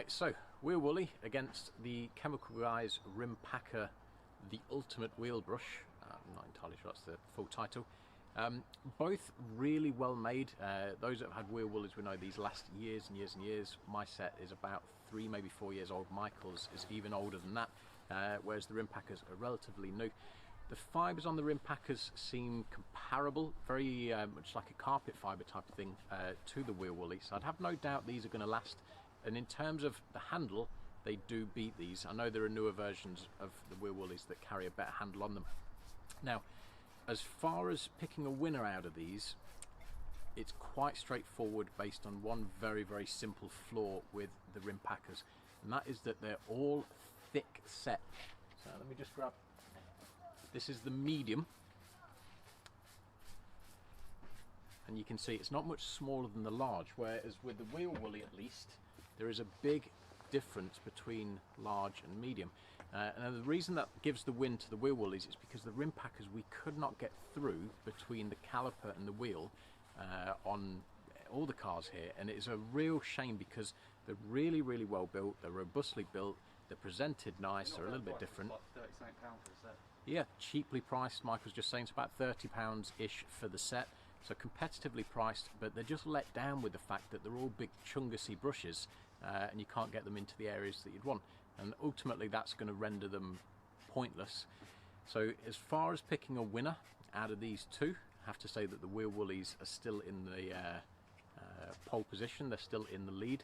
Right, so Wheel Woolly against the Chemical Guys Rimpaca, the Ultimate Wheel Brush. I'm not entirely sure that's the full title. Both really well made. Those that have had Wheel Woolies will know these last years and years and years. My set is about 3, maybe 4 years old. Michael's is even older than that, whereas the Rimpacas are relatively new. The fibres on the Rimpacas seem comparable, very much like a carpet fibre type of thing to the Wheel Woolies. So I'd have no doubt these are going to last. And in terms of the handle, they do beat these. I know there are newer versions of the Wheel Woolies that carry a better handle on them. Now, as far as picking a winner out of these, it's quite straightforward based on one very, very simple flaw with the Rimpacas, and that is that they're all thick set. So let me just grab, this is the medium, and you can see it's not much smaller than the large, whereas with the Wheel Woolly at least, there is a big difference between large and medium. And the reason that gives the win to the Wheel Woolies is because the Rimpacas, we could not get through between the caliper and the wheel on all the cars here, and it is a real shame because they're really, really well built, they're robustly built, they're presented nice, they're a little bit different. Like £30 for a set. Yeah, cheaply priced. Mike was just saying it's about £30-ish for the set. So competitively priced, but they're just let down with the fact that they're all big chungussy brushes and you can't get them into the areas that you'd want. And ultimately that's going to render them pointless. So as far as picking a winner out of these two, I have to say that the Wheel Woolies are still in the pole position, they're still in the lead.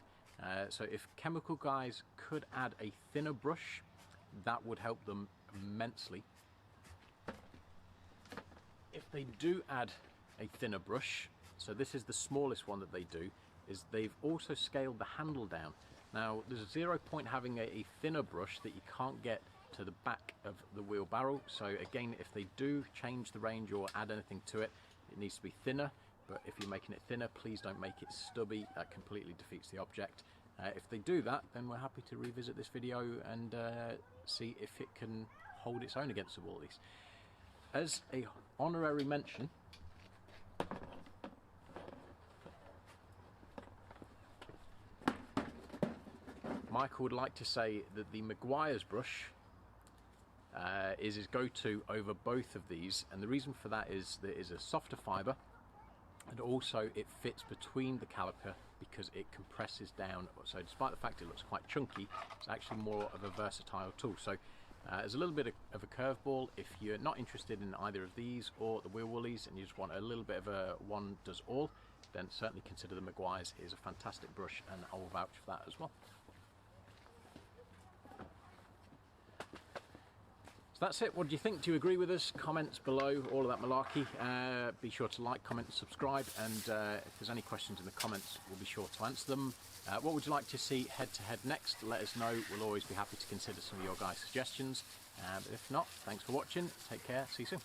So if Chemical Guys could add a thinner brush, that would help them immensely. If they do add a thinner brush, so this is the smallest one that they do, is they've also scaled the handle down. Now there's zero point having a thinner brush that you can't get to the back of the wheelbarrow. So again, if they do change the range or add anything to it, it needs to be thinner. But if you're making it thinner, please don't make it stubby. That completely defeats the object. If they do that, then we're happy to revisit this video and see if it can hold its own against the Woolies. As a honorary mention, Michael would like to say that the Maguire's brush is his go-to over both of these, and the reason for that is that it is a softer fibre, and also it fits between the caliper because it compresses down. So despite the fact it looks quite chunky, it's actually more of a versatile tool. So there's a little bit of a curveball. If you're not interested in either of these or the Wheel Woolies and you just want a little bit of a one does all, then certainly consider the Maguire's. It is a fantastic brush and I will vouch for that as well. So that's it. What do you think? Do you agree with us? Comments below, all of that malarkey. Be sure to like, comment and subscribe, and if there's any questions in the comments, we'll be sure to answer them. What would you like to see head to head next? Let us know. We'll always be happy to consider some of your guys' suggestions. But if not, thanks for watching. Take care. See you soon.